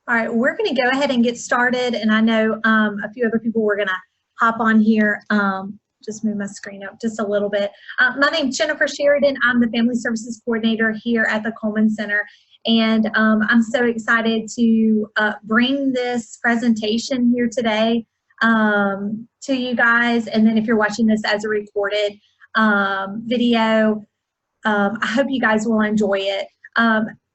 All right, we're going to go ahead and get started. And I know a few other people were going to hop on here. Just move my screen up just a little bit. My name's Jennifer Sheridan. I'm the Family Services Coordinator here at the Coleman Center. And I'm so excited to bring this presentation here today to you guys. And then if you're watching this as a recorded video, I hope you guys will enjoy it.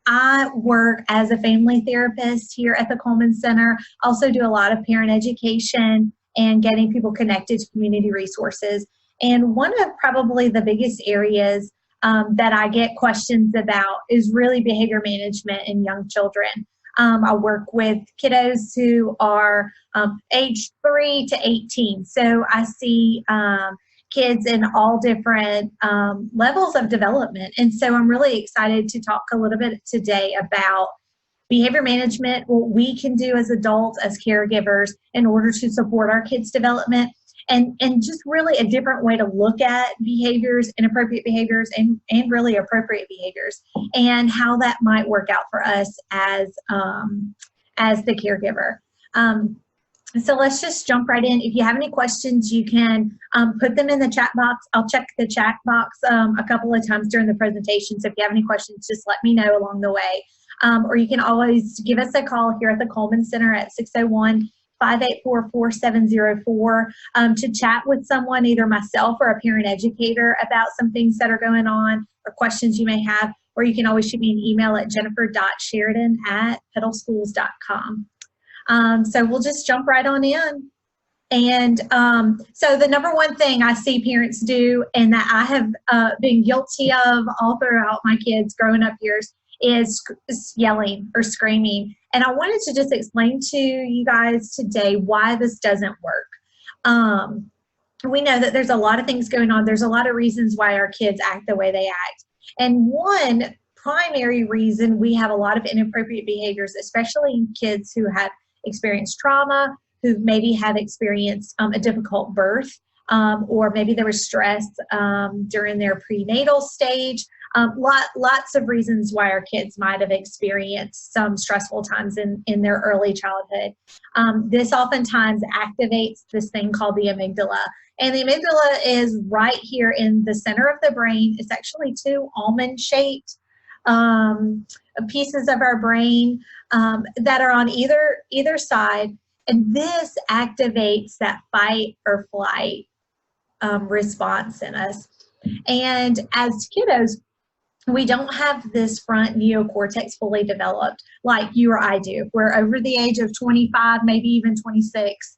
I work as a family therapist here at the Coleman Center. Also do a lot of parent education and getting people connected to community resources. And one of probably the biggest areas that I get questions about is really behavior management in young children. I work with kiddos who are age 3 to 18. So I see kids in all different levels of development. And so I'm really excited to talk a little bit today about behavior management, what we can do as adults, as caregivers, in order to support our kids' development, and just really a different way to look at behaviors, inappropriate behaviors, and really appropriate behaviors, and how that might work out for us as the caregiver. So let's just jump right in. If you have any questions, you can put them in the chat box. I'll check the chat box a couple of times during the presentation. So if you have any questions, just let me know along the way. Or you can always give us a call here at the Coleman Center at 601-584-4704 to chat with someone, either myself or a parent educator, about some things that are going on or questions you may have. Or you can always shoot me an email at jennifer.sheridan@petalschools.com. So we'll just jump right on in. And so the number one thing I see parents do, and that I have been guilty of all throughout my kids' growing up years, is yelling or screaming. And I wanted to just explain to you guys today why this doesn't work. We know that there's a lot of things going on. There's a lot of reasons why our kids act the way they act. And one primary reason we have a lot of inappropriate behaviors, especially in kids who have experienced trauma, who maybe have experienced a difficult birth, or maybe there was stress during their prenatal stage. Lots of reasons why our kids might have experienced some stressful times in their early childhood. This oftentimes activates this thing called the amygdala. And the amygdala is right here in the center of the brain. It's actually two almond-shaped pieces of our brain that are on either side, and this activates that fight or flight response in us. And as kiddos, we don't have this front neocortex fully developed like you or I do. We're over the age of 25, maybe even 26.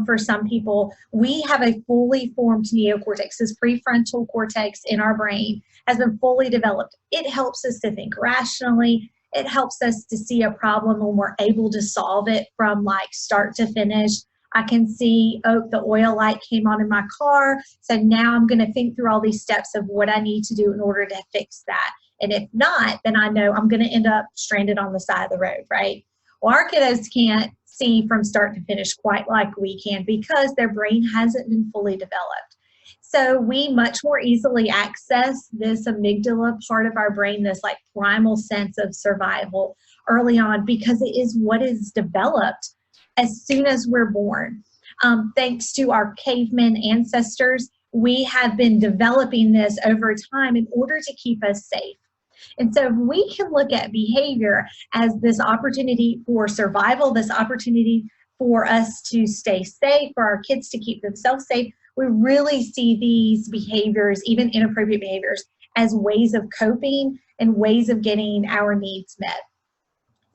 For some people, we have a fully formed neocortex. This prefrontal cortex in our brain has been fully developed. It helps us to think rationally. It helps us to see a problem when we're able to solve it from like start to finish. I can see, oh, the oil light came on in my car, so now I'm going to think through all these steps of what I need to do in order to fix that. And if not, then I know I'm going to end up stranded on the side of the road, right? Well, our kiddos can't see from start to finish quite like we can because their brain hasn't been fully developed. So we much more easily access this amygdala part of our brain, this like primal sense of survival early on, because it is what is developed as soon as we're born. Thanks to our caveman ancestors, we have been developing this over time in order to keep us safe. And so if we can look at behavior as this opportunity for survival, this opportunity for us to stay safe, for our kids to keep themselves safe, we really see these behaviors, even inappropriate behaviors, as ways of coping and ways of getting our needs met.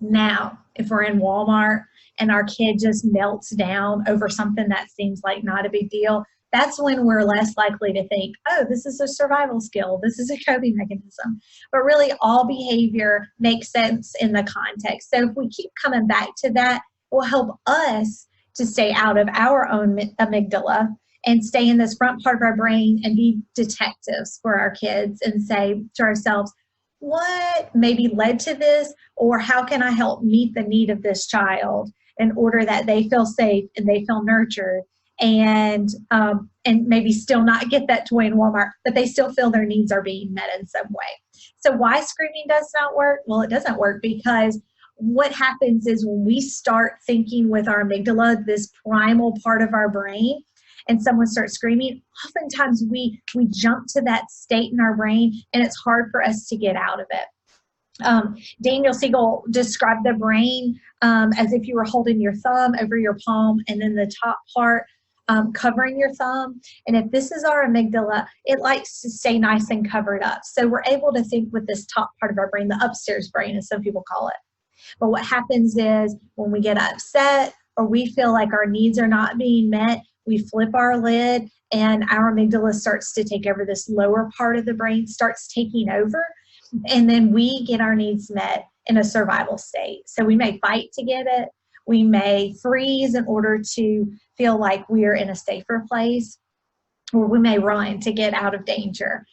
Now, if we're in Walmart and our kid just melts down over something that seems like not a big deal, that's when we're less likely to think, oh, this is a survival skill, this is a coping mechanism. But really, all behavior makes sense in the context. So if we keep coming back to that, it will help us to stay out of our own amygdala and stay in this front part of our brain and be detectives for our kids and say to ourselves, what maybe led to this, or how can I help meet the need of this child in order that they feel safe and they feel nurtured, and maybe still not get that toy in Walmart, but they still feel their needs are being met in some way. So why screaming does not work? Well, it doesn't work because what happens is when we start thinking with our amygdala, this primal part of our brain, and someone starts screaming, oftentimes we jump to that state in our brain, and it's hard for us to get out of it. Daniel Siegel described the brain as if you were holding your thumb over your palm, and then the top part covering your thumb. And if this is our amygdala, it likes to stay nice and covered up. So we're able to think with this top part of our brain, the upstairs brain, as some people call it. But what happens is when we get upset or we feel like our needs are not being met, we flip our lid and our amygdala starts to take over. This lower part of the brain starts taking over, and then we get our needs met in a survival state. So we may fight to get it. We may freeze in order to feel like we're in a safer place, or we may run to get out of danger,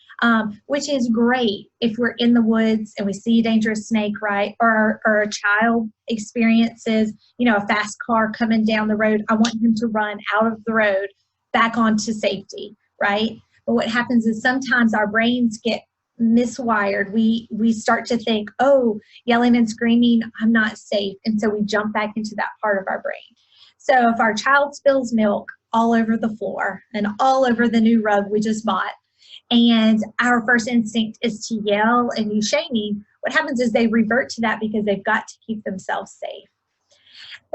which is great if we're in the woods and we see a dangerous snake, right? Or a child experiences, a fast car coming down the road. I want him to run out of the road back onto safety, right? But what happens is sometimes our brains get miswired. We start to think, oh, yelling and screaming, I'm not safe. And so we jump back into that part of our brain. So if our child spills milk all over the floor and all over the new rug we just bought, and our first instinct is to yell and use shaming, what happens is they revert to that because they've got to keep themselves safe.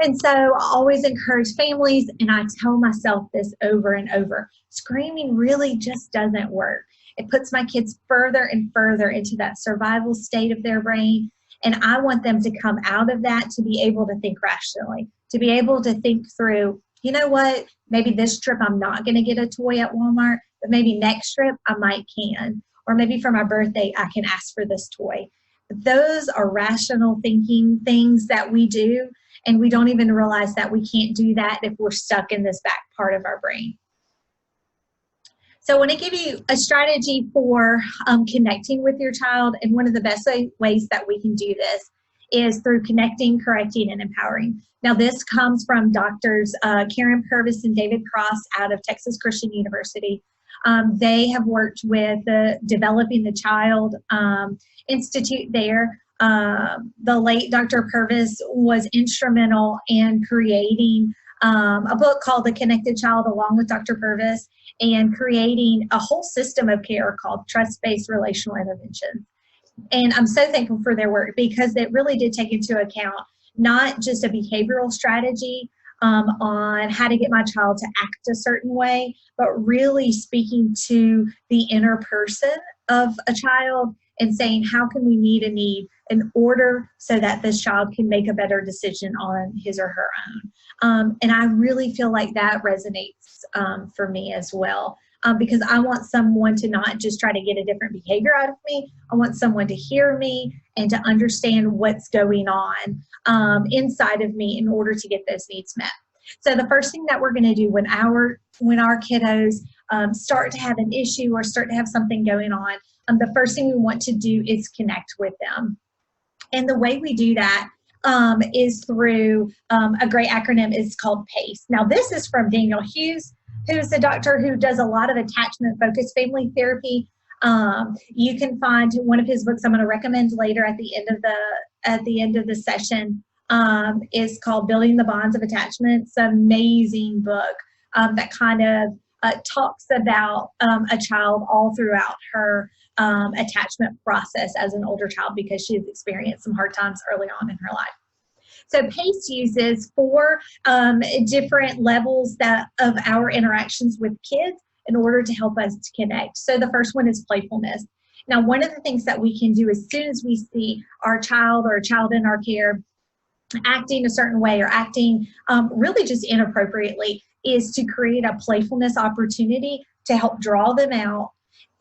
And so I always encourage families, and I tell myself this over and over, screaming really just doesn't work. It puts my kids further and further into that survival state of their brain. And I want them to come out of that to be able to think rationally, to be able to think through, you know what, maybe this trip I'm not going to get a toy at Walmart, but maybe next trip I might can. Or maybe for my birthday, I can ask for this toy. But those are rational thinking things that we do, and we don't even realize that we can't do that if we're stuck in this back part of our brain. So I want to give you a strategy for connecting with your child, and one of the best ways that we can do this is through connecting, correcting, and empowering. Now this comes from doctors Karyn, Purvis, and David Cross out of Texas Christian University. They have worked with the Developing the Child Institute there. The late Dr. Purvis was instrumental in creating a book called The Connected Child along with Dr. Purvis, and creating a whole system of care called trust-based relational intervention. And I'm so thankful for their work because it really did take into account not just a behavioral strategy on how to get my child to act a certain way, but really speaking to the inner person of a child and saying, how can we meet a need in order so that this child can make a better decision on his or her own. And I really feel like that resonates for me as well, because I want someone to not just try to get a different behavior out of me. I want someone to hear me and to understand what's going on inside of me in order to get those needs met. So the first thing that we're going to do when our kiddos start to have an issue or start to have something going on, the first thing we want to do is connect with them. And the way we do that is through a great acronym is called PACE. Now this is from Daniel Hughes, who's a doctor who does a lot of attachment-focused family therapy. You can find one of his books I'm going to recommend later at the end of the session is called Building the Bonds of Attachment. It's an amazing book that kind of talks about a child all throughout her attachment process as an older child, because she's experienced some hard times early on in her life. So PACE uses 4 different levels of our interactions with kids in order to help us to connect. So the first one is playfulness. Now, one of the things that we can do as soon as we see our child or a child in our care acting a certain way or acting really just inappropriately is to create a playfulness opportunity to help draw them out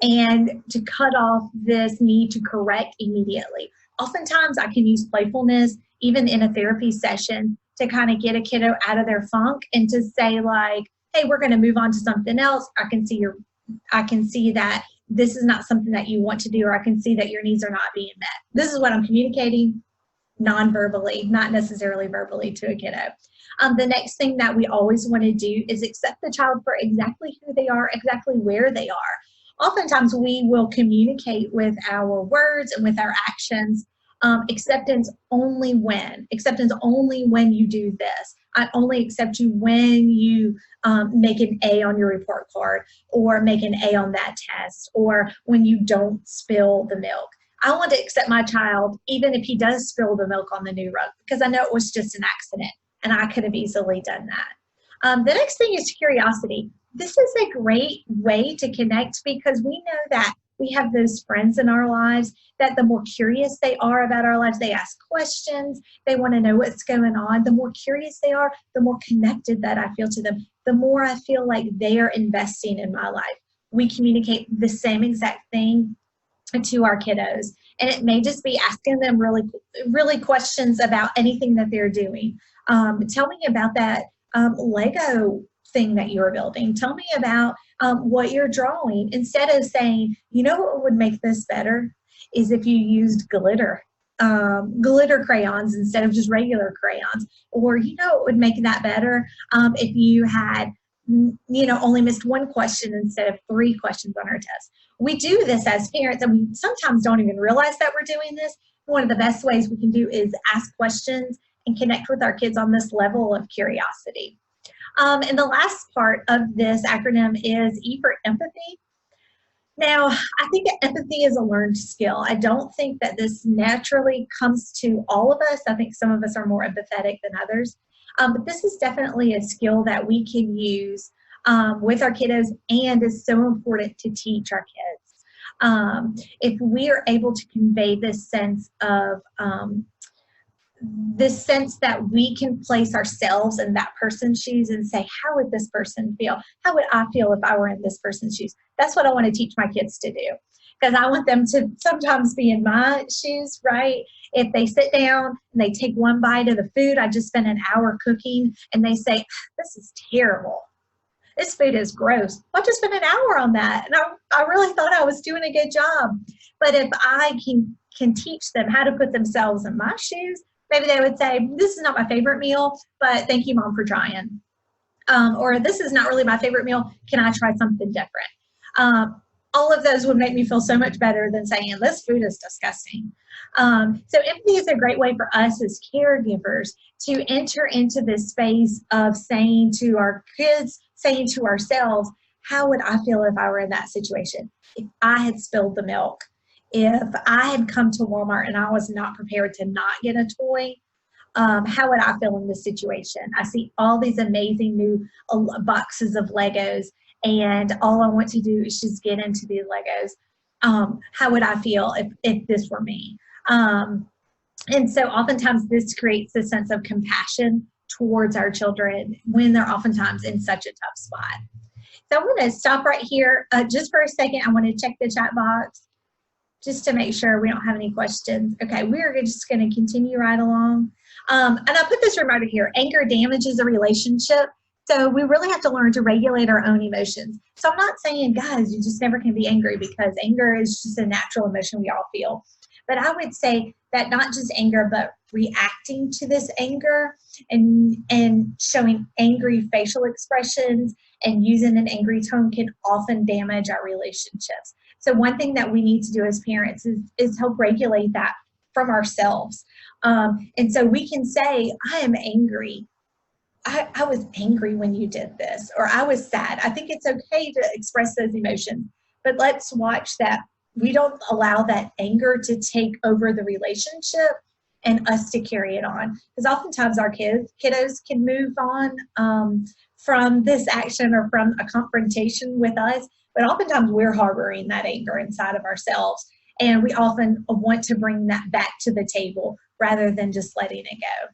and to cut off this need to correct immediately. Oftentimes I can use playfulness even in a therapy session to kind of get a kiddo out of their funk and to say like, hey, we're going to move on to something else. I can see that this is not something that you want to do, or I can see that your needs are not being met. This is what I'm communicating non-verbally, not necessarily verbally, to a kiddo. The next thing that we always want to do is accept the child for exactly who they are, exactly where they are. Oftentimes we will communicate with our words and with our actions Acceptance only when. Acceptance only when you do this. I only accept you when you make an A on your report card, or make an A on that test, or when you don't spill the milk. I want to accept my child even if he does spill the milk on the new rug, because I know it was just an accident and I could have easily done that. The next thing is curiosity. This is a great way to connect, because we know that we have those friends in our lives that the more curious they are about our lives, they ask questions, they want to know what's going on. The more curious they are, the more connected that I feel to them, the more I feel like they are investing in my life. We communicate the same exact thing to our kiddos, and it may just be asking them really questions about anything that they're doing. Tell me about that Lego thing that you're building. Tell me about what you're drawing, instead of saying, you know what would make this better is if you used glitter crayons instead of just regular crayons. Or, you know, it would make that better if you had, you know, only missed one question instead of 3 questions on our test. We do this as parents, and we sometimes don't even realize that we're doing this. One of the best ways we can do is ask questions and connect with our kids on this level of curiosity. And the last part of this acronym is E for empathy. Now, I think that empathy is a learned skill. I don't think that this naturally comes to all of us. I think some of us are more empathetic than others. But this is definitely a skill that we can use with our kiddos, and is so important to teach our kids. If we are able to convey this sense that we can place ourselves in that person's shoes and say, how would this person feel? How would I feel if I were in this person's shoes? That's what I want to teach my kids to do, because I want them to sometimes be in my shoes, right? If they sit down and they take one bite of the food I just spent an hour cooking, and they say, this is terrible. This food is gross. I just spent an hour on that, and I really thought I was doing a good job. But if I can teach them how to put themselves in my shoes, maybe they would say, this is not my favorite meal, but thank you, Mom, for trying. Or this is not really my favorite meal. Can I try something different? All of those would make me feel so much better than saying, this food is disgusting. So empathy is a great way for us as caregivers to enter into this space of saying to our kids, saying to ourselves, how would I feel if I were in that situation? If I had spilled the milk, if I had come to Walmart and I was not prepared to not get a toy, how would I feel in this situation? I see all these amazing new boxes of Legos, and all I want to do is just get into these Legos. How would I feel if this were me? And so oftentimes this creates a sense of compassion towards our children when they're oftentimes in such a tough spot. So I'm going to stop right here just for a second. I want to check the chat box just to make sure we don't have any questions. Okay, we're just going to continue right along. And I'll put this reminder here. Anger damages a relationship. So we really have to learn to regulate our own emotions. So I'm not saying, guys, you just never can be angry, because anger is just a natural emotion we all feel. But I would say that not just anger, but reacting to this anger and showing angry facial expressions and using an angry tone can often damage our relationships. So one thing that we need to do as parents is help regulate that from ourselves. And so we can say, I am angry. I was angry when you did this, or I was sad. I think it's okay to express those emotions, but let's watch that we don't allow that anger to take over the relationship and us to carry it on. Because oftentimes our kiddos can move on from this action or from a confrontation with us, but oftentimes we're harboring that anger inside of ourselves. And we often want to bring that back to the table rather than just letting it go.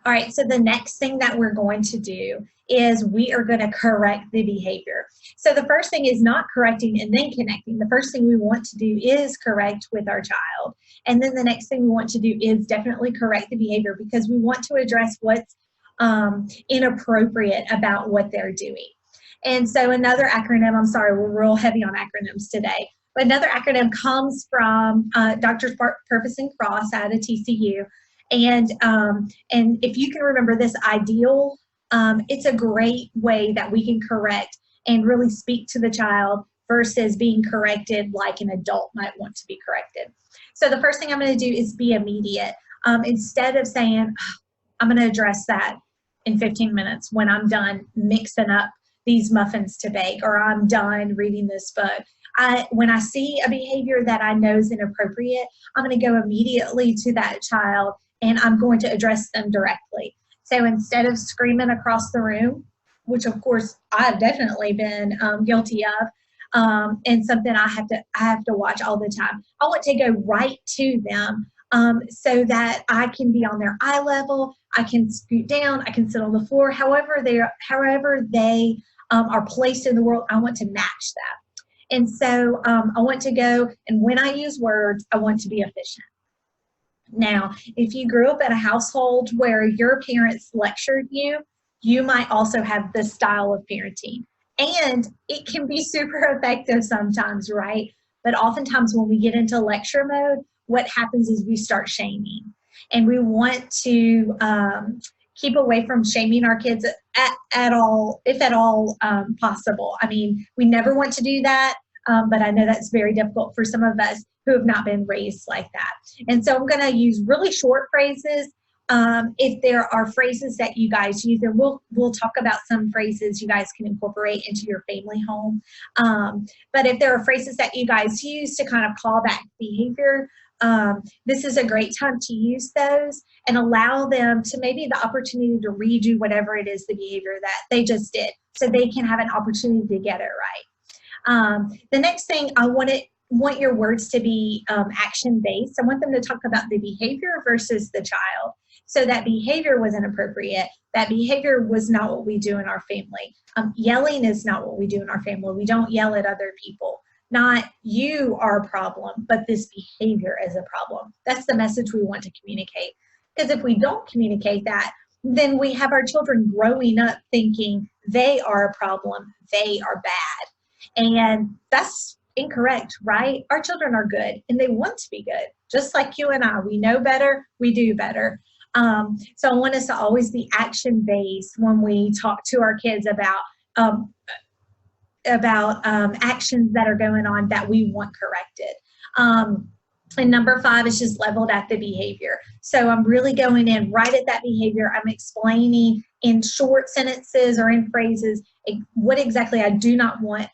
All right, so the next thing that we're going to do is we are going to correct the behavior. So the first thing is not correcting and then connecting. The first thing we want to do is correct with our child. And then the next thing we want to do is definitely correct the behavior, because we want to address what's inappropriate about what they're doing. And so another acronym, I'm sorry, we're real heavy on acronyms today, but another acronym comes from Drs. Purvis and Cross out of TCU. And if you can remember this ideal, it's a great way that we can correct and really speak to the child versus being corrected like an adult might want to be corrected. So the first thing I'm going to do is be immediate. Instead of saying, I'm going to address that in 15 minutes when I'm done mixing up these muffins to bake, or I'm done reading this book. When I see a behavior that I know is inappropriate, I'm going to go immediately to that child and I'm going to address them directly. So instead of screaming across the room, which of course I've definitely been guilty of, and something I have to watch all the time, I want to go right to them so that I can be on their eye level. I can scoot down. I can sit on the floor. However they are placed in the world, I want to match that. And so I want to go, and when I use words, I want to be efficient. Now, if you grew up in a household where your parents lectured you, you might also have this style of parenting. And it can be super effective sometimes, right? But oftentimes when we get into lecture mode, what happens is we start shaming. And we want to keep away from shaming our kids at all, if at all possible. I mean, we never want to do that, but I know that's very difficult for some of us who have not been raised like that. And so I'm going to use really short phrases. If there are phrases that you guys use, and we'll talk about some phrases you guys can incorporate into your family home. But if there are phrases that you guys use to kind of call back behavior, this is a great time to use those and allow them to maybe the opportunity to redo whatever it is, the behavior that they just did, so they can have an opportunity to get it right. The next thing, I want your words to be action-based. I want them to talk about the behavior versus the child. So that behavior was inappropriate. That behavior was not what we do in our family. Yelling is not what we do in our family. We don't yell at other people. Not you are a problem, but this behavior is a problem. That's the message we want to communicate. Because if we don't communicate that, then we have our children growing up thinking they are a problem, they are bad. And that's incorrect, right? Our children are good and they want to be good. Just like you and I, we know better, we do better. So I want us to always be action-based when we talk to our kids about actions that are going on that we want corrected. And number 5 is just leveled at the behavior. So I'm really going in right at that behavior. I'm explaining in short sentences or in phrases what exactly I do not want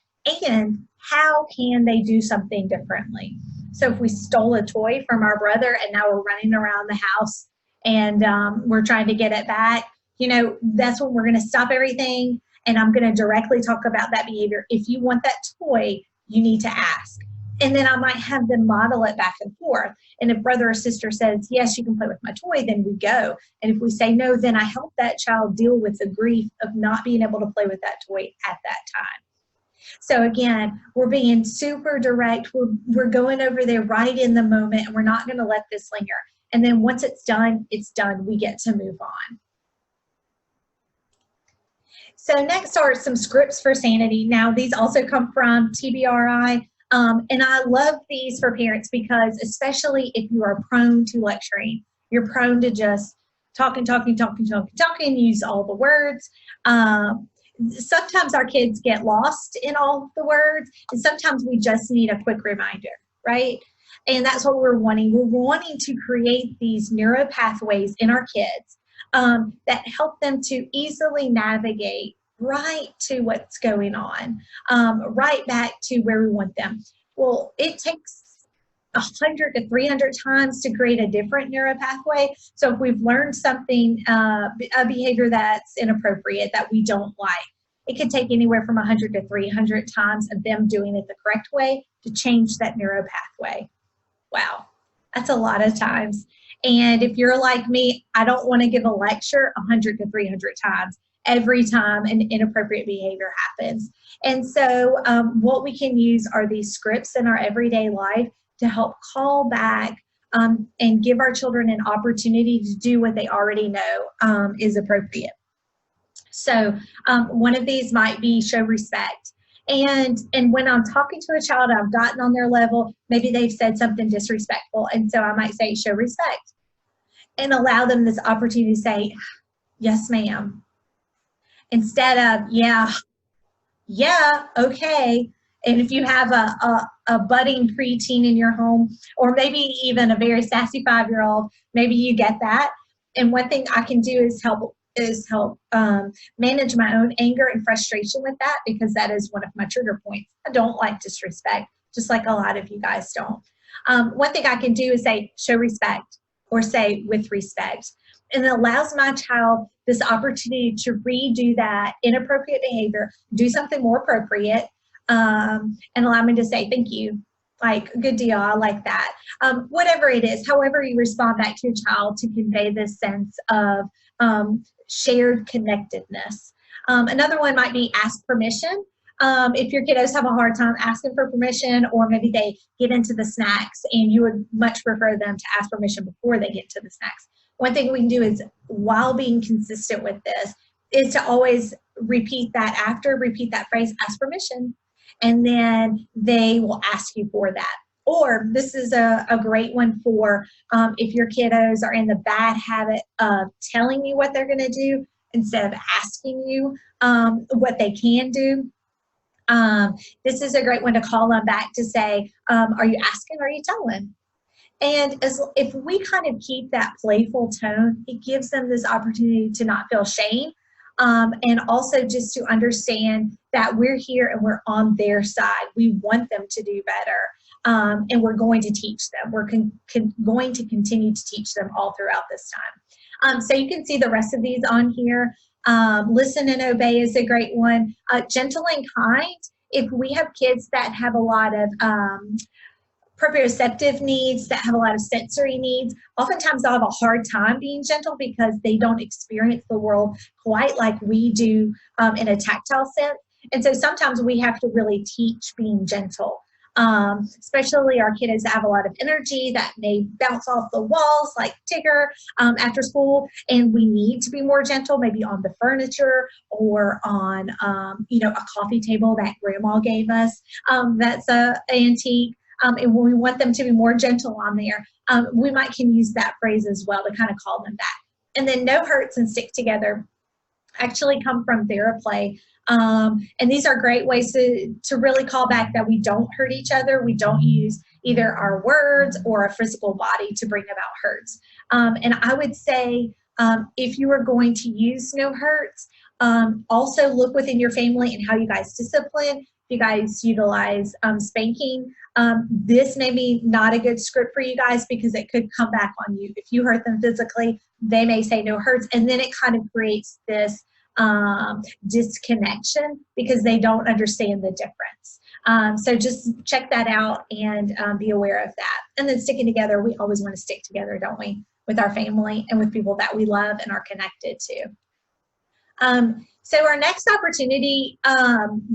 and how can they do something differently. So if we stole a toy from our brother and now we're running around the house and we're trying to get it back, that's when we're going to stop everything. And I'm going to directly talk about that behavior. If you want that toy, you need to ask. And then I might have them model it back and forth. And if brother or sister says, yes, you can play with my toy, then we go. And if we say no, then I help that child deal with the grief of not being able to play with that toy at that time. So again, we're being super direct. We're going over there right in the moment, and we're not going to let this linger. And then once it's done, we get to move on. So next are some scripts for sanity. Now, these also come from TBRI, and I love these for parents because especially if you are prone to lecturing, you're prone to just talking, use all the words. Sometimes our kids get lost in all the words, and sometimes we just need a quick reminder, right? And that's what we're wanting. We're wanting to create these neural pathways in our kids that help them to easily navigate right to what's going on, right back to where we want them. Well, it takes 100 to 300 times to create a different neural pathway. So if we've learned something, a behavior that's inappropriate, that we don't like, it could take anywhere from 100 to 300 times of them doing it the correct way to change that neural pathway. Wow, that's a lot of times. And if you're like me, I don't want to give a lecture 100 to 300 times every time an inappropriate behavior happens. And so what we can use are these scripts in our everyday life to help call back and give our children an opportunity to do what they already know is appropriate. So one of these might be show respect. And when I'm talking to a child, I've gotten on their level, maybe they've said something disrespectful. And so I might say, show respect, and allow them this opportunity to say, yes, ma'am. Instead of, yeah, okay. And if you have a budding preteen in your home, or maybe even a very sassy 5-year-old, maybe you get that. And one thing I can do is help manage my own anger and frustration with that, because that is one of my trigger points. I don't like disrespect, just like a lot of you guys don't. One thing I can do is say, show respect, or say, with respect. And it allows my child this opportunity to redo that inappropriate behavior, do something more appropriate, and allow me to say, thank you. Like, good deal, I like that. Whatever it is, however you respond back to your child to convey this sense of shared connectedness. Another one might be ask permission. If your kiddos have a hard time asking for permission, or maybe they get into the snacks and you would much prefer them to ask permission before they get to the snacks. One thing we can do is, while being consistent with this, is to always repeat that phrase, ask permission, and then they will ask you for that. Or this is a great one for if your kiddos are in the bad habit of telling you what they're going to do instead of asking you what they can do. This is a great one to call them back to say, are you asking, or are you telling? And if we kind of keep that playful tone, it gives them this opportunity to not feel shame, and also just to understand that we're here and we're on their side. We want them to do better, and we're going to teach them. We're going to continue to teach them all throughout this time. So you can see the rest of these on here. Listen and obey is a great one. Gentle and kind. If we have kids that have a lot of proprioceptive needs, that have a lot of sensory needs, oftentimes they'll have a hard time being gentle because they don't experience the world quite like we do in a tactile sense. And so sometimes we have to really teach being gentle, especially our kiddos that have a lot of energy that may bounce off the walls like Tigger after school, and we need to be more gentle, maybe on the furniture or on a coffee table that grandma gave us that's an antique. And when we want them to be more gentle on there, we can use that phrase as well to kind of call them back. And then no hurts and stick together actually come from TheraPlay. And these are great ways to really call back that we don't hurt each other. We don't use either our words or a physical body to bring about hurts. And I would say if you are going to use no hurts, also look within your family and how you guys discipline. If you guys utilize spanking, this may be not a good script for you guys because it could come back on you. If you hurt them physically, they may say no hurts, and then it kind of creates this disconnection because they don't understand the difference. So just check that out and be aware of that. And then sticking together, we always want to stick together, don't we, with our family and with people that we love and are connected to. So our next opportunity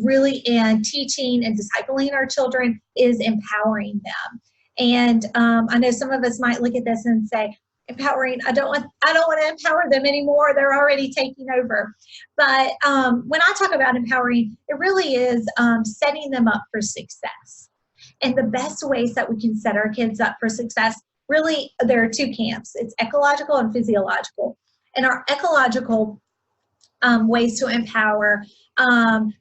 really in teaching and discipling our children is empowering them. And I know some of us might look at this and say, empowering, I don't want to empower them anymore. They're already taking over. But when I talk about empowering, it really is setting them up for success. And the best ways that we can set our kids up for success, really, there are two camps. It's ecological and physiological. And our ecological ways to empower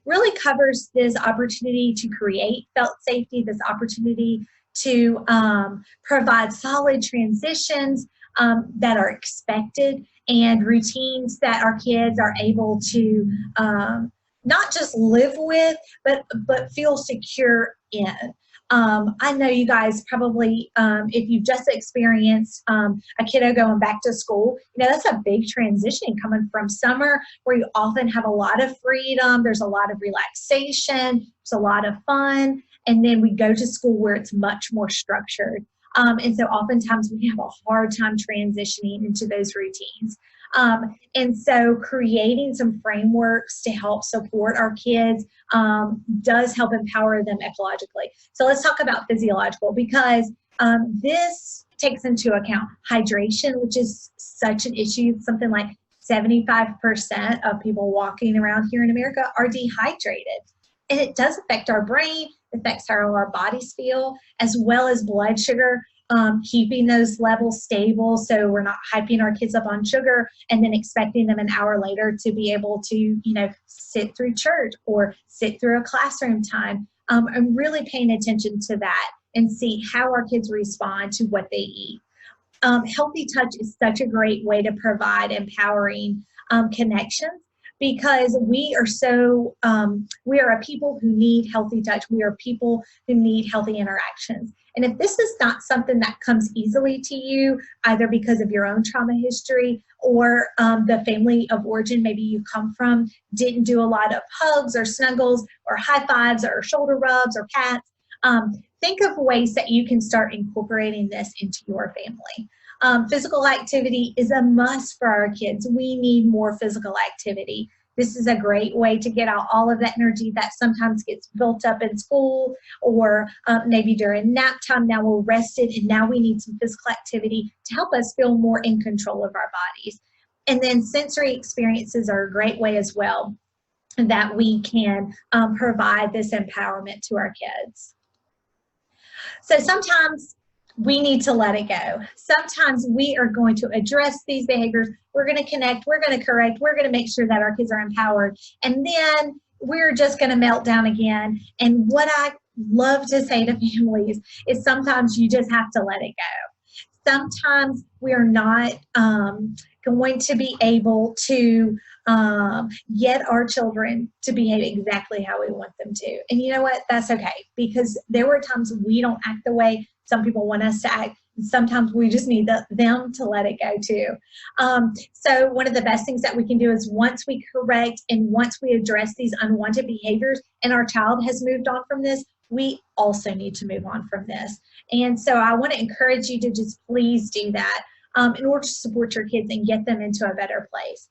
really covers this opportunity to create felt safety, this opportunity to provide solid transitions that are expected, and routines that our kids are able to not just live with, but feel secure in. I know you guys probably, if you've just experienced a kiddo going back to school, that's a big transition coming from summer where you often have a lot of freedom, there's a lot of relaxation, there's a lot of fun, and then we go to school where it's much more structured. And so oftentimes we have a hard time transitioning into those routines. And so creating some frameworks to help support our kids does help empower them ecologically. So let's talk about physiological, because this takes into account hydration, which is such an issue. Something like 75% of people walking around here in America are dehydrated. And it does affect our brain, it affects how our bodies feel, as well as blood sugar. Keeping those levels stable so we're not hyping our kids up on sugar and then expecting them an hour later to be able to, sit through church or sit through a classroom time. and really paying attention to that and see how our kids respond to what they eat. Healthy touch is such a great way to provide empowering connections, because we are a people who need healthy touch. We are people who need healthy interactions. And if this is not something that comes easily to you, either because of your own trauma history or the family of origin maybe you come from didn't do a lot of hugs or snuggles or high fives or shoulder rubs or pats, think of ways that you can start incorporating this into your family. Physical activity is a must for our kids. We need more physical activity. This is a great way to get out all of that energy that sometimes gets built up in school, or maybe during nap time. Now we're rested and now we need some physical activity to help us feel more in control of our bodies. And then sensory experiences are a great way as well that we can provide this empowerment to our kids. So sometimes we need to let it go. Sometimes we are going to address these behaviors. We're going to connect, we're going to correct, we're going to make sure that our kids are empowered. And then we're just going to melt down again. And what I love to say to families is sometimes you just have to let it go. Sometimes we're not going to be able to get our children to behave exactly how we want them to. And you know what? That's okay, because there were times we don't act the way some people want us to act. Sometimes we just need them to let it go too. So one of the best things that we can do is once we correct and once we address these unwanted behaviors and our child has moved on from this, we also need to move on from this. And so I want to encourage you to just please do that in order to support your kids and get them into a better place.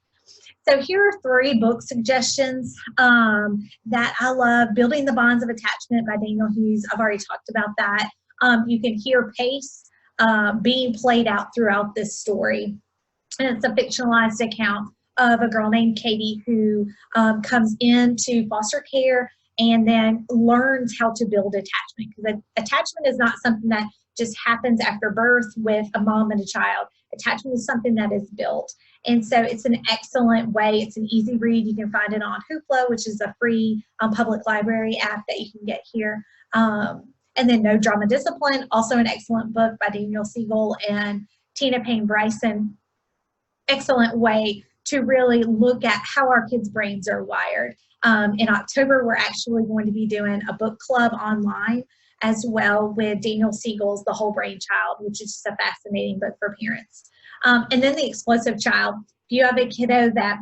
So here are 3 book suggestions that I love. Building the Bonds of Attachment by Daniel Hughes. I've already talked about that. You can hear pace being played out throughout this story. And it's a fictionalized account of a girl named Katie who comes into foster care and then learns how to build attachment. Because attachment is not something that just happens after birth with a mom and a child. Attachment is something that is built. And so it's an excellent way. It's an easy read. You can find it on Hoopla, which is a free public library app that you can get here. And then No Drama Discipline, also an excellent book by Daniel Siegel and Tina Payne Bryson. Excellent way to really look at how our kids' brains are wired. In October, we're actually going to be doing a book club online as well with Daniel Siegel's The Whole Brain Child, which is just a fascinating book for parents. And then The Explosive Child. If you have a kiddo that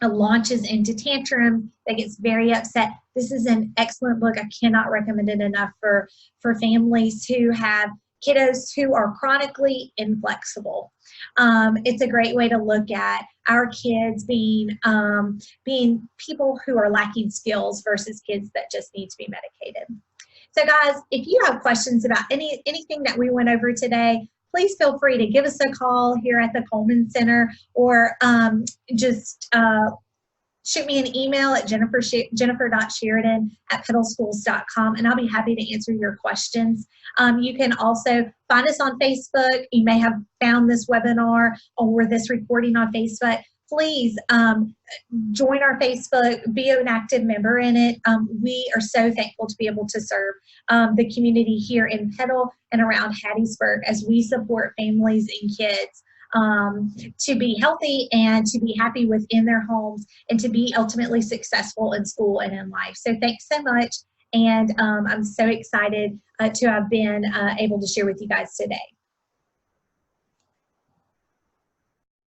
launches into tantrum, that gets very upset, this is an excellent book. I cannot recommend it enough for families who have kiddos who are chronically inflexible. It's a great way to look at our kids being people who are lacking skills versus kids that just need to be medicated. So guys, if you have questions about anything that we went over today, please feel free to give us a call here at the Coleman Center, or just shoot me an email at jennifer.sheridan@petalschools.com, and I'll be happy to answer your questions. You can also find us on Facebook. You may have found this webinar or this recording on Facebook. Please join our Facebook, be an active member in it. We are so thankful to be able to serve the community here in Petal and around Hattiesburg as we support families and kids to be healthy and to be happy within their homes and to be ultimately successful in school and in life. So thanks so much. And I'm so excited to have been able to share with you guys today.